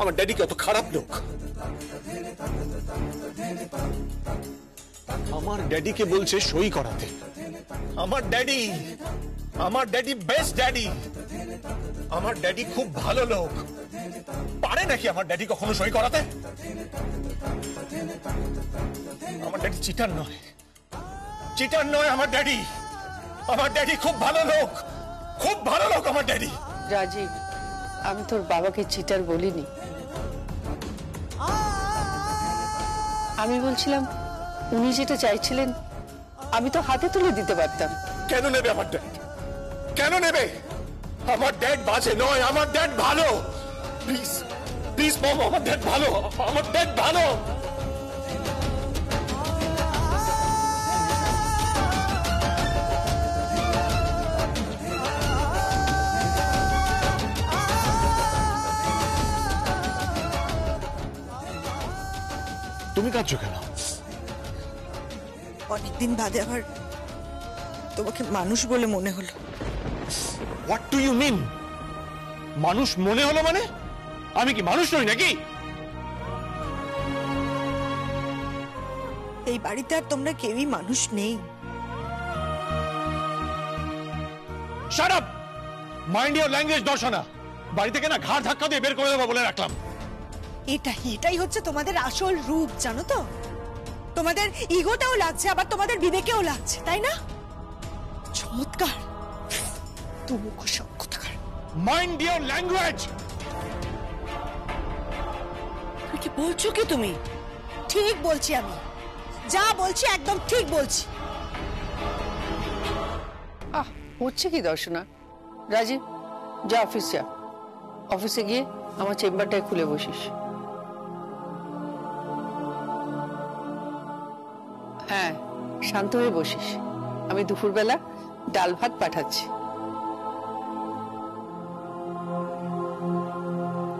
আমার ড্যাডি কত খারাপ লোক। আমার ড্যাডিকে বলছে সই করাতে। আমার ড্যাডি বেস্ট ড্যাডি। আমার ড্যাডি খুব ভালো লোক। পারে নাকি আমার ড্যাডি কখনো সই করাতে? আমার ড্যাডি চিটার নয়, চিটার নয় আমার ড্যাডি। আমার ড্যাডি খুব ভালো লোক, খুব ভালো লোক আমার ড্যাডি। রাজীব, আমি তোর বাবাকে চিটার বলিনি। আমি বলছিলাম উনি যেটা চাইছিলেন আমি তো হাতে তুলে দিতে পারতাম। কেন নেবে আমার ড্যাড? কেন নেবে? আমার ড্যাড বাজে নয়, আমার ড্যাড ভালো। প্লিজ প্লিজ মম, আমার ড্যাড ভালো, আমার ড্যাড ভালো। তুমি কাঁদছো কেন? অনেকদিন বাদে আবার তোমাকে মানুষ বলে মনে হলো। What do you mean? মানুষ মনে হলো মানে? আমি কি মানুষ নই নাকি? এই বাড়িতে আর তোমরা কেউই মানুষ নেই। Shut up! Mind your language Darshana. বাড়ি থেকে না ঘাড় ধাক্কা দিয়ে বের করে দেবো বলে রাখলাম। এটাই হচ্ছে তোমাদের আসল রূপ, জানো তো? তোমাদের ইগোটাও লাগছে, আবার তোমাদের বিবেকেও লাগছে, তাই না? চমৎকার। তুমি সব কোথাকার। Mind your language. কি বলছো কি তুমি? ঠিক বলছি আমি, যা বলছি একদম ঠিক বলছি। হচ্ছে কি দর্শনা? রাজীব, যা অফিস যা। অফিসে গিয়ে আমার চেম্বারটায় খুলে বসিস। হ্যাঁ, শান্ত হয়ে বসিস। আমি দুপুরবেলা ডাল ভাত পাঠাচ্ছি।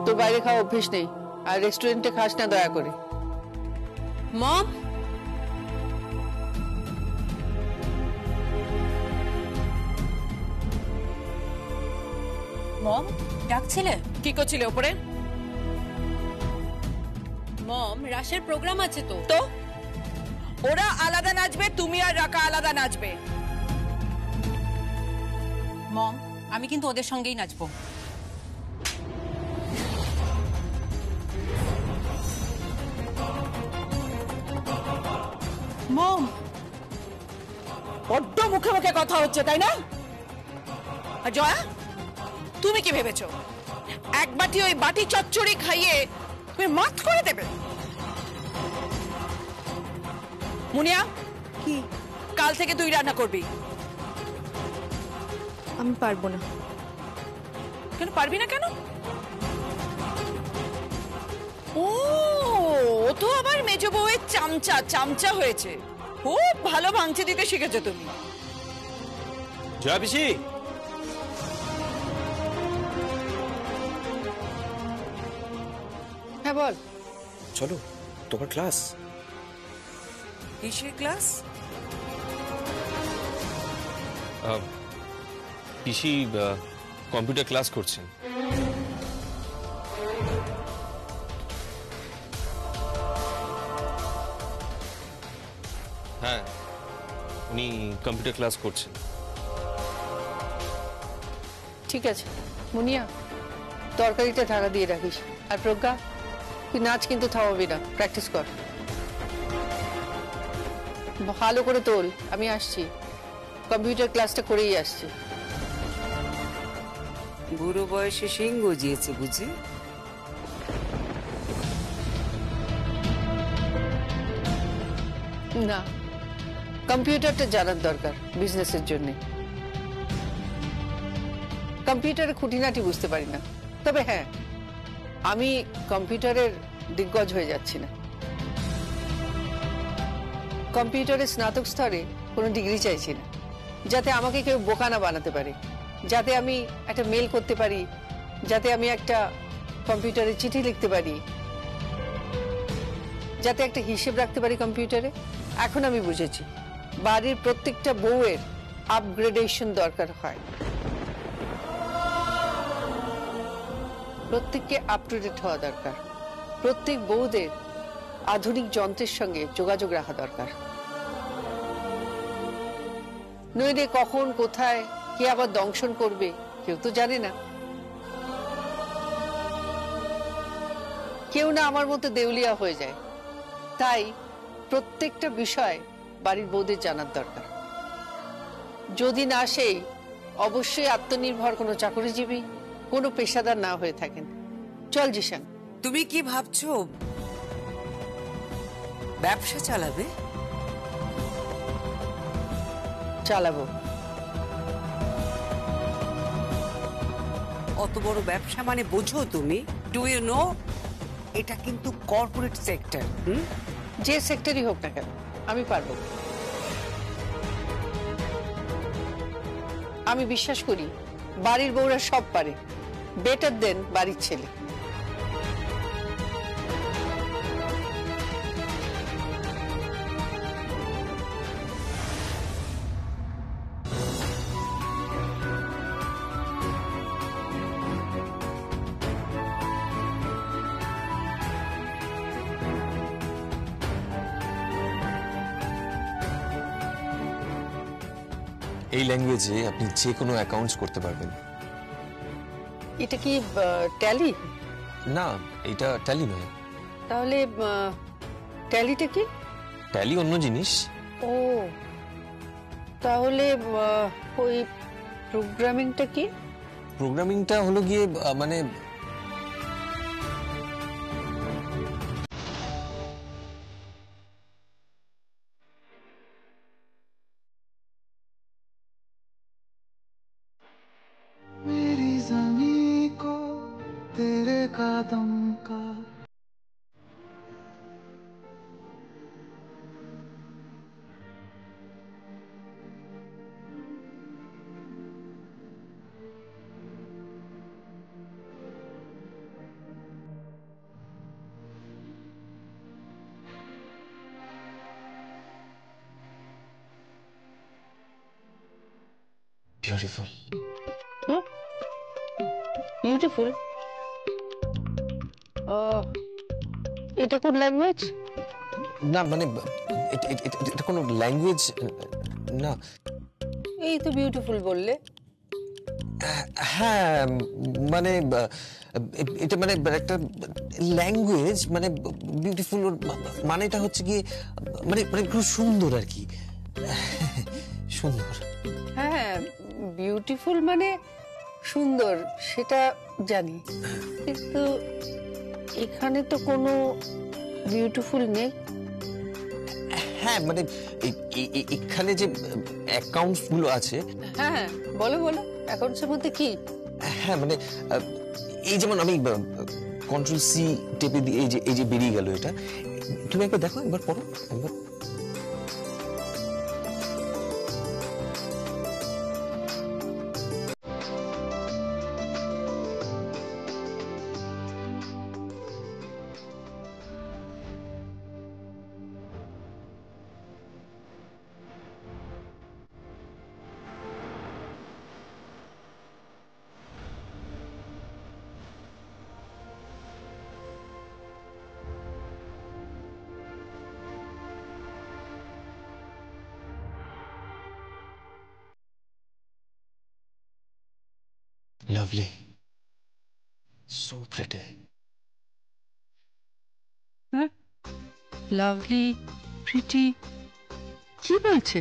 তোর বাইরে খাওয়া অভ্যেস নেই, আর রেস্টুরেন্টে খাস না দয়া করে। মম, মম ডাকছিলে? কি করছিলে উপরে? মম, রাশের প্রোগ্রাম আছে তো। তো ওরা আলাদা নাচবে, তুমি আর রাকা আলাদা নাচবে। মম, আমি কিন্তু ওদের সঙ্গেই নাচবো। মম, বড্ড মুখে মুখে কথা হচ্ছে, তাই না? আর জয়া, তুমি কি ভেবেছো এক বাটি ওই বাটি চচ্চড়ি খাইয়ে তুমি মাত করে দেবে? মুনিয়া, কি? কাল থেকে তুই রান্না করবি। আমি পারবো না। কেন পারবি না? কেন? ও তো আবার মেজ বউয়ের চামচা হয়েছে। খুব ভালো ভাঙচি দিতে শিখেছো তুমি। জয়া পিসি, হ্যাঁ বল। চলো, তোমার ক্লাস। কিসের ক্লাস? পিসি কম্পিউটার ক্লাস করছেন। হ্যাঁ, উনি কম্পিউটার ক্লাস করছেন। ঠিক আছে মুনিয়া, তরকারিটা ঢাকা দিয়ে রাখিস। আর প্রজ্ঞা, তুই নাচ কিন্তু থামাবি না, প্র্যাকটিস কর। ভালো করে তোল, আমি আসছি। কম্পিউটার ক্লাসটা করেই আসছি। বুড়ো বয়সে শিং গজিয়েছে বুঝি? না, কম্পিউটারটা জানার দরকার বিজনেসের জন্য। কম্পিউটারের খুঁটিনাটি বুঝতে পারি না, তবে হ্যাঁ, আমি কম্পিউটারের দিগ্গজ হয়ে যাচ্ছি না। কম্পিউটারের স্নাতক স্তরে কোনো ডিগ্রি চাইছি না, যাতে আমাকে কেউ বোকা না বানাতে পারে, যাতে আমি একটা মেল করতে পারি, যাতে আমি একটা কম্পিউটারে চিঠি লিখতে পারি, যাতে একটা হিসেব রাখতে পারি কম্পিউটারে। এখন আমি বুঝেছি বাড়ির প্রত্যেকটা বউয়ের আপগ্রেডেশন দরকার হয়। প্রত্যেককে আপ টু ডেট হওয়া দরকার। প্রত্যেক বউদের আধুনিক যন্ত্রের সঙ্গে যোগাযোগ রাখা দরকার। নইলে কখন কোথায় কে আবার দংশন করবে কেউ তো জানে না। কেউ না আমার মতো দেউলিয়া হয়ে যায়। তাই প্রত্যেকটা বিষয় বাড়ির বউদের জানার দরকার। যদি না সেই অবশ্যই আত্মনির্ভর কোনো চাকরিজীবী, কোনো পেশাদার না হয়ে থাকেন। চল জিশান। তুমি কি ভাবছো ব্যবসা চালাবে? চালাবো। অত বড় ব্যবসা মানে বোঝো তুমি? ডু ইউ নো এটা কিন্তু কর্পোরেট সেক্টর। যে সেক্টরই হোক না কেন আমি পারবো। আমি বিশ্বাস করি বাড়ির বউরা সব পারে, বেটার দেন বাড়ির ছেলে। এই ল্যাঙ্গুয়েজে আপনি যে কোনো অ্যাকাউন্টস করতে পারবেন। এটা কি ট্যালি? না, এটা ট্যালি নয়। তাহলে ট্যালিটা কি? ট্যালি অন্য জিনিস। ও, তাহলে ওই প্রোগ্রামিংটা কি? প্রোগ্রামিংটা হলো গিয়ে মানে मेरी ज़मीं को तेरे कदम का বিউটিফুল। বিউটিফুল? এটা কোন ল্যাঙ্গুয়েজ? না মানে এটা কোনো ল্যাঙ্গুয়েজ না। এই তো বিউটিফুল বললে। হ্যাঁ মানে এটা মানে একটা ল্যাঙ্গুয়েজ, মানে বিউটিফুল মানেটা হচ্ছে কি মানে মানে খুব সুন্দর আর কি। সুন্দর। হ্যাঁ, বিউটিফুল মানে সুন্দর, সেটা জানি, কিন্তু এখানে তো কোনো বিউটিফুল নেই। হ্যাঁ মানে এখানে যে অ্যাকাউন্টস গুলো আছে। হ্যাঁ বলো বলো, অ্যাকাউন্টসের মধ্যে কি? হ্যাঁ মানে এই যেমন আমি কন্ট্রোল সি টেপে দিয়ে এই যে বেরিয়ে গেল এটা। তুমি একবার দেখো, একবার পড়ো একবার। Lovely. So pretty. হ্যাঁ, লাভলি, প্রিটি, কি বলছে?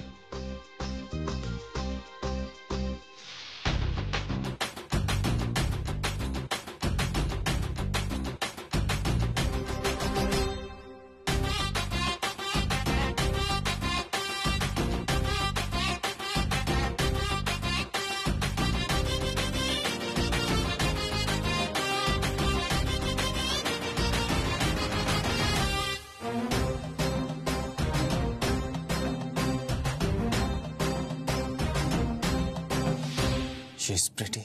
She's pretty.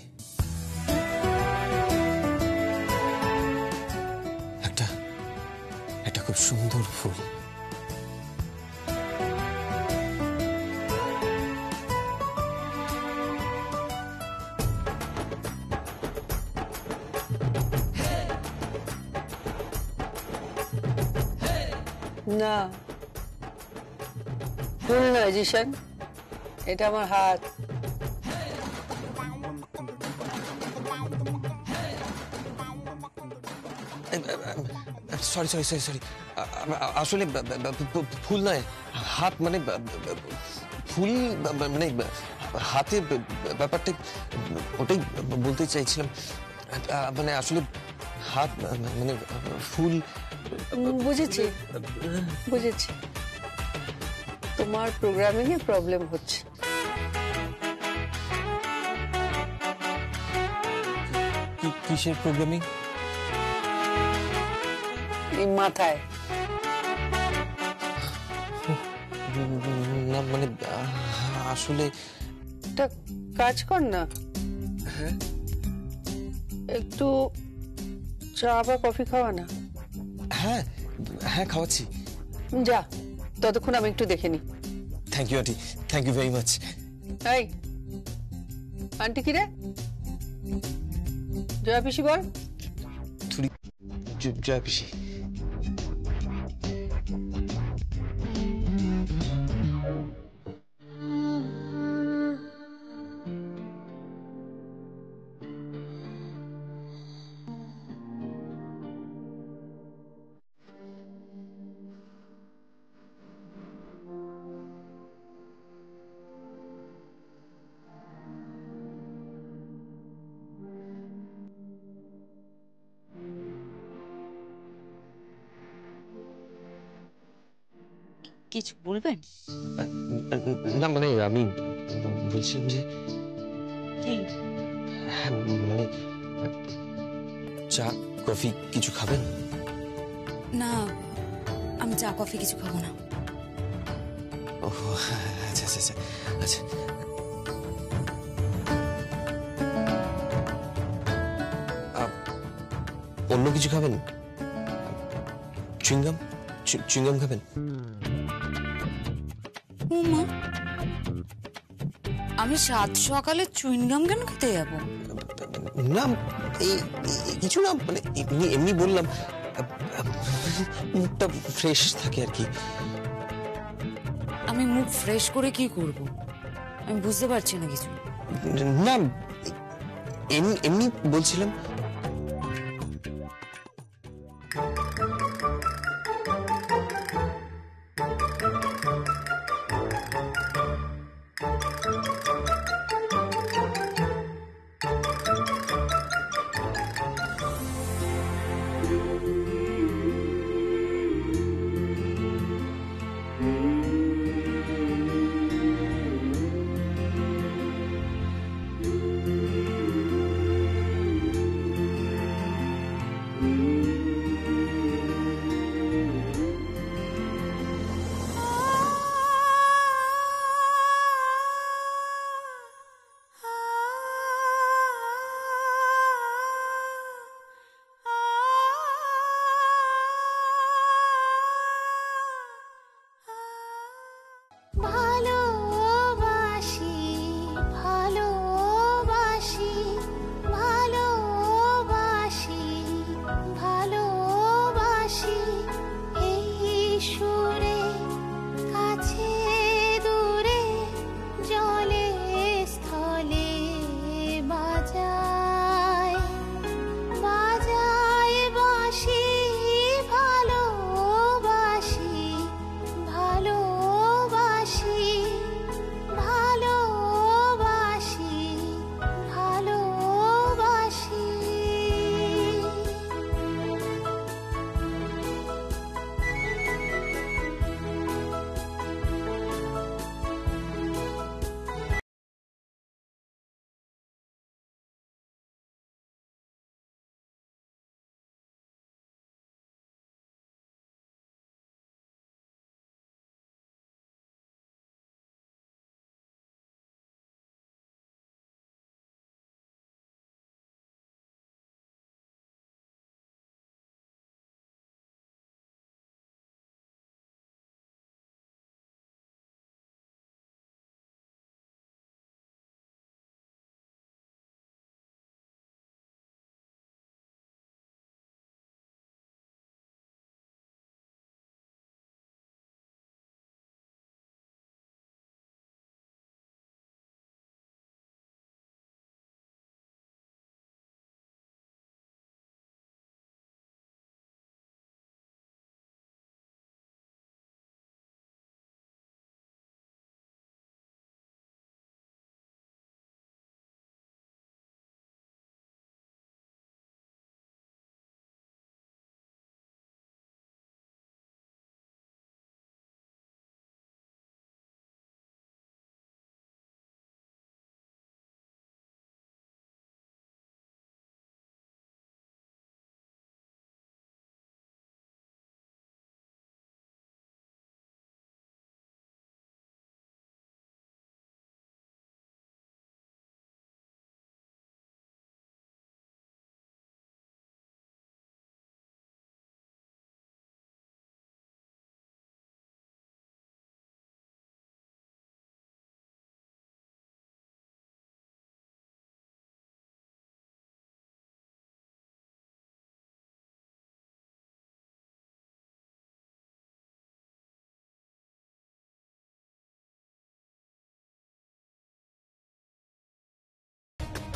একটা খুব সুন্দর ফুল। না, ফুল নয় জিশান, এটা আমার হাত। সরি সরি সরি সরি, আসলে ফুল নয়, হাত মানে ফুল মানে হাতে ব্যাপারটা ওটাই বলতে চাইছিলাম। মানে আসলে হাত মানে ফুল। বুঝেছি বুঝেছি, তোমার প্রোগ্রামিং এ প্রবলেম হচ্ছে। কিসের প্রোগ্রামিং? এই মাথায়। না মানে আসলে একটা কাজ কর না, একটু চা বা কফি খাওয়া না। হ্যাঁ হ্যাঁ খাওয়াচ্ছি। যা, ততক্ষণ আমি একটু দেখে নি। Thank you aunty, thank you very much. এই আন্টি কি রে? জয়া পিসি বল। জয়া পিসি। কিছু বলবেন? না মানে আমি বলছিলাম যে মানে চা কফি কিছু খাবেন? না, আমি চা কফি কিছু খাবো না। ও আচ্ছা আচ্ছা আচ্ছা আচ্ছা। অন্য কিছু খাবেন? চুইংগাম? চুইংগাম খাবেন? উমা, আমি সাত সকালে চুইংগাম কেন খেতে যাবো? না কিছু না, মানে এমনি এমনি বললাম, মুখটা ফ্রেশ থাকে আর কি। আমি মুখ ফ্রেশ করে কি করব? আমি বুঝতে পারছি না কিছু। না এমনি বলছিলাম।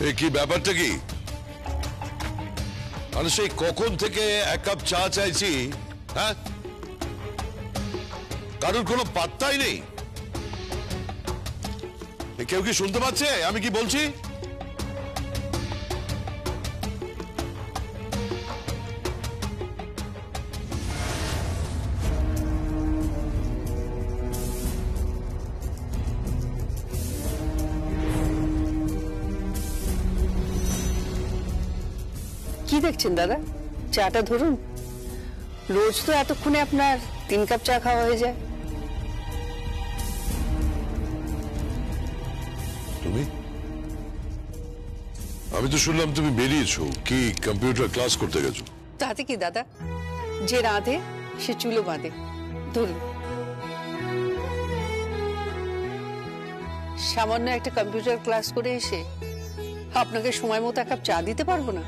এ কি ব্যাপারটা কি? আরে সেই কখন থেকে এক কাপ চা চাইছি, হ্যাঁ? কারোর কোনো পাত্তাই নেই। কেউ কি শুনতে পাচ্ছে আমি কি বলছি? কি দেখছেন দাদা, চাটা ধরুন। রোজ তো এতক্ষণে আপনার 3 কাপ চা খাওয়া হয়ে যায়। তুমি? আমি তো শুনলাম তুমি বেরিয়েছো, কি কম্পিউটার ক্লাস করতে গেছো? তাতে কি দাদা, যে রাঁধে সে চুলো বাঁধে। ধরুন, সামান্য একটা কম্পিউটার ক্লাস করে এসে আপনাকে সময় মতো 1 কাপ চা দিতে পারবো না?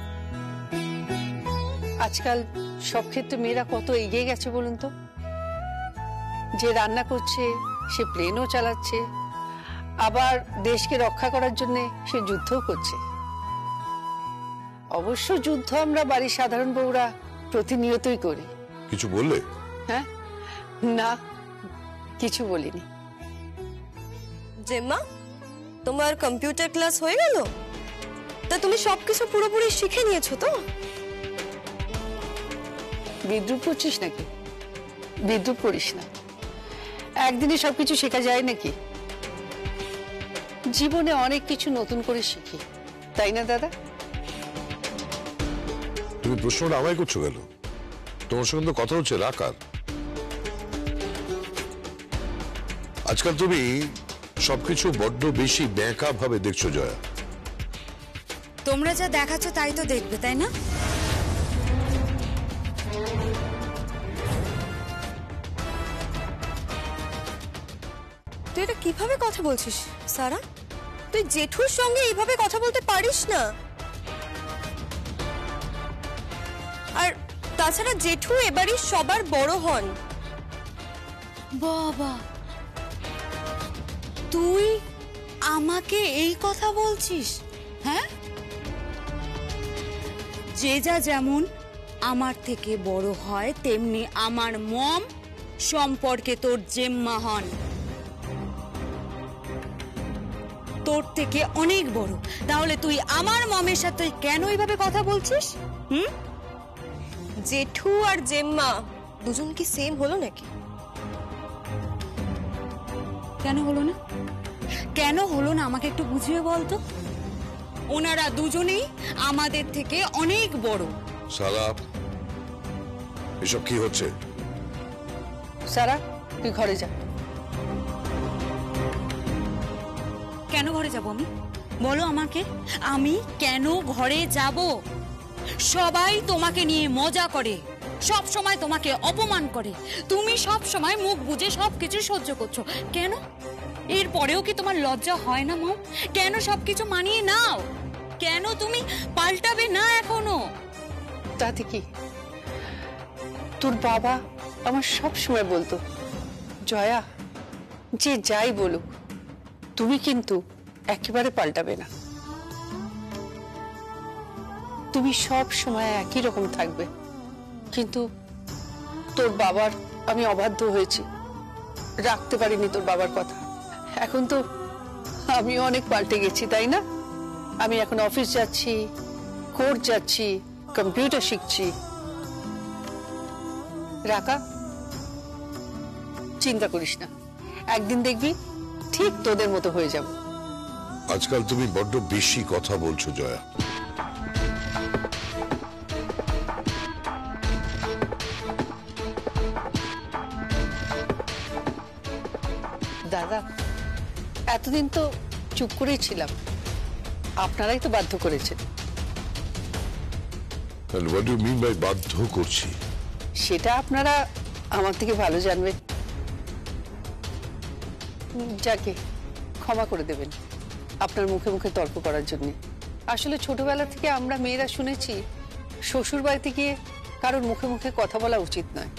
আজকাল সব ক্ষেত্রে মেয়েরা কত এগিয়ে গেছে বলুন তো। যে রান্না করছে সে প্লেনও চালাচ্ছে, আবার দেশকে রক্ষা করার জন্য সে যুদ্ধও করছে। অবশ্য যুদ্ধ আমরা বাড়ির সাধারণ বউরা প্রতিনিয়তই করি। কিছু বললে? হ্যাঁ, না কিছু বলিনি। জেম্মা, তোমার কম্পিউটার ক্লাস হয়ে গেল? তা তুমি সবকিছু পুরোপুরি শিখে নিয়েছো তো? বিদ্রুপ করছিস নাকি? বিদ্রুপ করিস না, একদিনে সবকিছু শেখা যায় নাকি? জীবনে অনেক কিছু নতুন করে শিখি, তাই না দাদা? তুমি প্রশ্নটা আমায় করছো কেন? তোমার সঙ্গে তো কথা হচ্ছে রাকার। আজকাল তুমি সবকিছু বড্ড বেশি ব্যাঁকা ভাবে দেখছো জয়া। তোমরা যা দেখাচ্ছ তাই তো দেখবে, তাই না? তুই এটা কিভাবে কথা বলছিস সারা? তুই জেঠুর সঙ্গে এইভাবে কথা বলতে পারিস না। আর তাছাড়া জেঠু এবারই সবার বড় হন। বাবা, তুই আমাকে এই কথা বলছিস? হ্যাঁ, যে যা যেমন আমার থেকে বড় হয় তেমনি আমার মম সম্পর্কে তোর জেম্মা হন। তোর থেকে অনেক বড়, তাহলে তুই আমার মমের সাথে কেন এইভাবে কথা বলছিস? জেঠু আর জেম্মা দুজন কি সেম হলো নাকি? কেন হলো না? কেন হলো না আমাকে একটু বুঝিয়ে বলতো। ওনারা দুজনেই আমাদের থেকে অনেক বড়। সারা, এসব কি হচ্ছে? সারা, তুই ঘরে যা। কেন ঘরে যাব আমি? বলো আমাকে, আমি কেন ঘরে যাব? সবাই তোমাকে নিয়ে মজা করে, সব সময় তোমাকে অপমান করে, তুমি সব সময় মুখ বুজে সবকিছু সহ্য করছো। কেন? এরপরেও কি তোমার লজ্জা হয় না মম? কেন সবকিছু মানিয়ে নাও? কেন তুমি পাল্টাবে না এখনো? তাতে কি, তোর বাবা আমার সব সময় বলতো, জয়া যে যাই বলুক তুমি কিন্তু একেবারে পাল্টাবে না, তুমি সব সময় একই রকম থাকবে। কিন্তু তোর বাবার আমি অবাধ্য হয়েছি, রাখতে পারিনি তোর বাবার কথা। এখন তো আমি অনেক পাল্টে গেছি, তাই না? আমি এখন অফিস যাচ্ছি, কোর্ট যাচ্ছি, কম্পিউটার শিখছি। রাকা, চিন্তা করিস না, একদিন দেখবি ঠিক তোদের মতো হয়ে যাব। আজকাল তুমি বড্ড বেশি কথা বলছো জয়া। দাদা, এতদিন তো চুপ করেই ছিলাম, আপনারাই তো বাধ্য করেছেন। And what do you mean by বাধ্য করছি? সেটা আপনারা আমার থেকে ভালো জানবেন। যাকে ক্ষমা করে দেবেন আপনার মুখে মুখে তর্ক করার জন্য। আসলে ছোটবেলা থেকে আমরা মেয়েরা শুনেছি শ্বশুর বাড়িতে গিয়ে কারোর মুখে মুখে কথা বলা উচিত নয়।